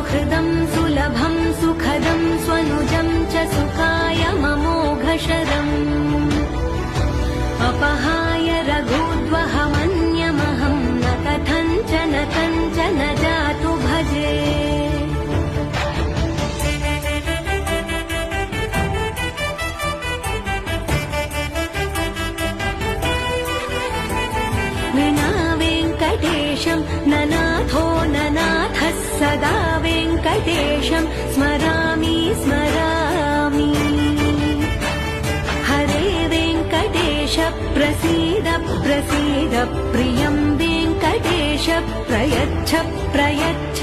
सुहृदं सुलभं सुखदं स्वनुजं च सुखाय ममोघशरम् अपहाय रघुद्वहमन्यमहं न कथञ्चन कञ्चन जातु भजे विना वेङ्कटेशं ननाथो ननाथः सदा वेङ्कटेशं स्मरामि स्मरामि हरे वेङ्कटेश प्रसीद प्रसीद प्रियं वेङ्कटेश प्रयच्छ प्रयच्छ